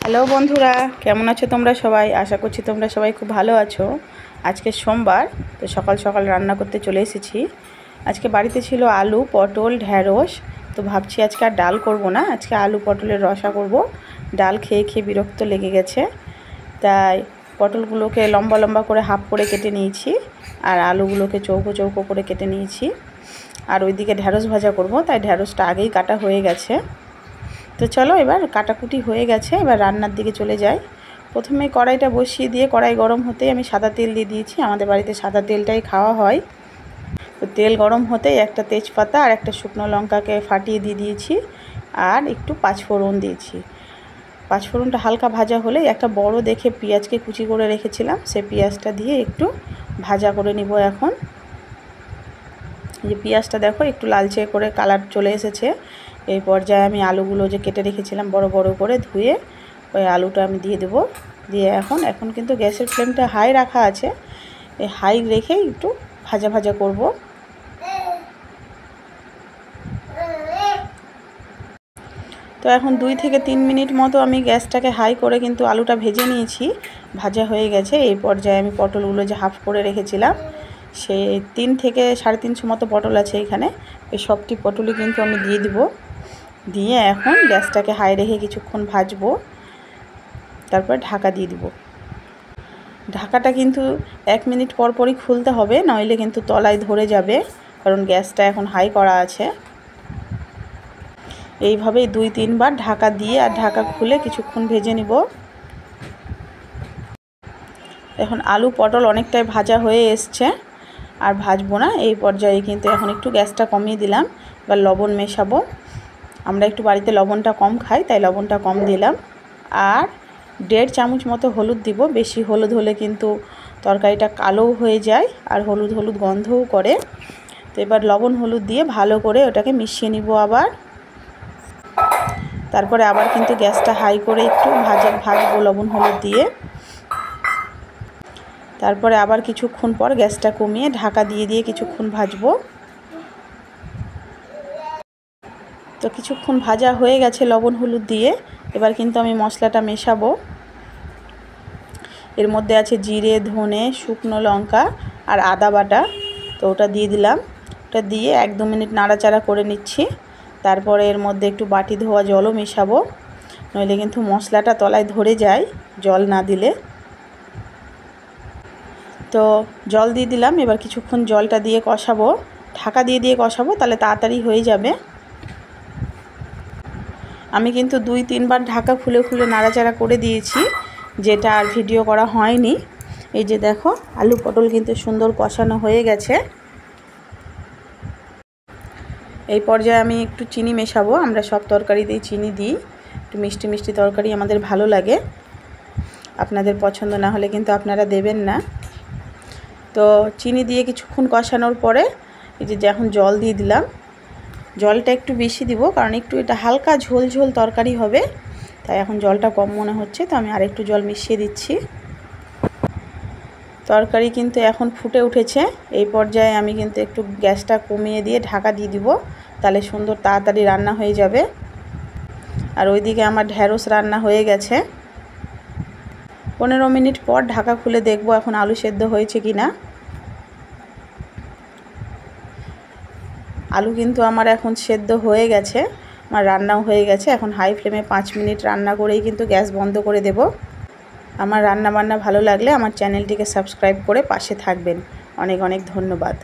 Hello বন্ধুরা, কেমন আছো তোমরা সবাই? আশা করছি তোমরা সবাই খুব ভালো আছো। আজকে সোমবার, তো সকাল সকাল রান্না করতে চলে এসেছি। আজকে বাড়িতে ছিল আলু, পটল, ঢ্যাঁড়স। তো ভাবছি আজকে আর ডাল করব না, আজকে আলু পটলের রসা করব। ডাল খেয়ে খেয়ে বিরক্ত লেগে গেছে, তাই পটলগুলোকে লম্বা লম্বা করে হাফ করে কেটে নিয়েছি, আর আলুগুলোকে চৌকো চৌকো করে কেটে নিয়েছি। আর ওইদিকে ঢ্যাঁড়স ভাজা করব, তাই ঢ্যাঁড়সটা আগেই কাটা হয়ে গেছে। তো চলো, এবার কাটাকুটি হয়ে গেছে, এবার রান্নার দিকে চলে যাই। প্রথমে কড়াইটা বসিয়ে দিয়ে কড়াই গরম হতেই আমি সাদা তেল দিয়ে দিয়েছি। আমাদের বাড়িতে সাদা তেলটাই খাওয়া হয়। তো তেল গরম হতেই একটা তেজপাতা আর একটা শুকনো লঙ্কাকে ফাটিয়ে দিয়ে দিয়েছি, আর একটু পাঁচফোড়ন দিয়েছি। পাঁচফোড়নটা হালকা ভাজা হলে একটা বড় দেখে পেঁয়াজকে কুচি করে রেখেছিলাম, সে পেঁয়াজটা দিয়ে একটু ভাজা করে নিব। এখন যে পেঁয়াজটা দেখো একটু লালচে করে কালার চলে এসেছে। এই পর্যায়ে আমি আলুগুলো যে কেটে রেখেছিলাম বড় বড় করে ধুয়ে, ওই আলুটা আমি দিয়ে দেবো। দিয়ে এখন কিন্তু গ্যাসের ফ্লেমটা হাই রাখা আছে, এই হাই রেখেই একটু ভাজা ভাজা করব। তো এখন 2 থেকে 3 মিনিট মতো আমি গ্যাসটাকে হাই করে কিন্তু আলুটা ভেজে নিয়েছি, ভাজা হয়ে গেছে। এই পর্যায়ে আমি পটলগুলো যে হাফ করে রেখেছিলাম, সে 3 থেকে 350 মতো পটল আছে এখানে, এই সবটি পটলই কিন্তু আমি দিয়ে দিব। দিয়ে এখন গ্যাসটাকে হাই রেখে কিছুক্ষণ ভাজবো, তারপর ঢাকা দিয়ে দিব। ঢাকাটা কিন্তু 1 মিনিট পর পরই খুলতে হবে, নইলে কিন্তু তলায় ধরে যাবে, কারণ গ্যাসটা এখন হাই করা আছে। এইভাবেই 2-3 বার ঢাকা দিয়ে আর ঢাকা খুলে কিছুক্ষণ ভেজে নিব। এখন আলু পটল অনেকটাই ভাজা হয়ে এসছে, আর ভাজবো না। এই পর্যায়ে কিন্তু এখন একটু গ্যাসটা কমিয়ে দিলাম। এবার লবণ মেশাবো। আমরা একটু বাড়িতে লবণটা কম খাই, তাই লবণটা কম দিলাম। আর 1.5 চামচ মতো হলুদ দিব। বেশি হলুদ হলে কিন্তু তরকারিটা কালোও হয়ে যায়, আর হলুদ হলুদ গন্ধও করে। তো এবার লবণ হলুদ দিয়ে ভালো করে ওটাকে মিশিয়ে নিব আবার। তারপরে আবার কিন্তু গ্যাসটা হাই করে একটু ভাজবো লবণ হলুদ দিয়ে। তারপরে আবার কিছুক্ষণ পর গ্যাসটা কমিয়ে ঢাকা দিয়ে দিয়ে কিছুক্ষণ ভাজবো। তো কিছুক্ষণ ভাজা হয়ে গেছে লবণ হলুদ দিয়ে। এবার কিন্তু আমি মশলাটা মেশাবো। এর মধ্যে আছে জিরে, ধনে, শুকনো লঙ্কা আর আদা বাটা। তো ওটা দিয়ে দিলাম। ওটা দিয়ে 1-2 মিনিট নাড়াচাড়া করে নিচ্ছি। তারপরে এর মধ্যে একটু বাটি ধোয়া জলও মেশাবো, নইলে কিন্তু মশলাটা তলায় ধরে যায় জল না দিলে। তো জল দিয়ে দিলাম। এবার কিছুক্ষণ জলটা দিয়ে কষাবো, ঢাকা দিয়ে দিয়ে কষাবো, তাহলে তাড়াতাড়ি হয়ে যাবে। আমি কিন্তু 2-3 বার ঢাকা খুলে খুলে নাড়াচাড়া করে দিয়েছি, যেটা আর ভিডিও করা হয়নি। এই যে দেখো, আলু পটল কিন্তু সুন্দর কষানো হয়ে গেছে। এই পর্যায়ে আমি একটু চিনি মেশাবো। আমরা সব তরকারিতেই চিনি দিই, একটু মিষ্টি মিষ্টি তরকারি আমাদের ভালো লাগে। আপনাদের পছন্দ না হলে কিন্তু আপনারা দেবেন না। তো চিনি দিয়ে কিছুক্ষণ কষানোর পরে এই যে এখন জল দিয়ে দিলাম। জলটা একটু বেশি দিব, কারণ একটু এটা হালকা ঝোল ঝোল তরকারি হবে, তাই এখন জলটা কম মনে হচ্ছে। তো আমি আরেকটু জল মিশিয়ে দিচ্ছি। তরকারি কিন্তু এখন ফুটে উঠেছে। এই পর্যায়ে আমি কিন্তু একটু গ্যাসটা কমিয়ে দিয়ে ঢাকা দিয়ে দিব, তাহলে সুন্দর তাড়াতাড়ি রান্না হয়ে যাবে। আর ওইদিকে আমার ঢ্যাঁড়স রান্না হয়ে গেছে। 15 মিনিট পর ঢাকা খুলে দেখব এখন আলু সেদ্ধ হয়েছে কি না। আলু কিন্তু আমার এখন সেদ্ধ হয়ে গেছে, আমার রান্নাও হয়ে গেছে। এখন হাই ফ্লেমে 5 মিনিট রান্না করেই কিন্তু গ্যাস বন্ধ করে দেব। আমার রান্না বান্না ভালো লাগলে আমার চ্যানেলটিকে সাবস্ক্রাইব করে পাশে থাকবেন। অনেক অনেক ধন্যবাদ।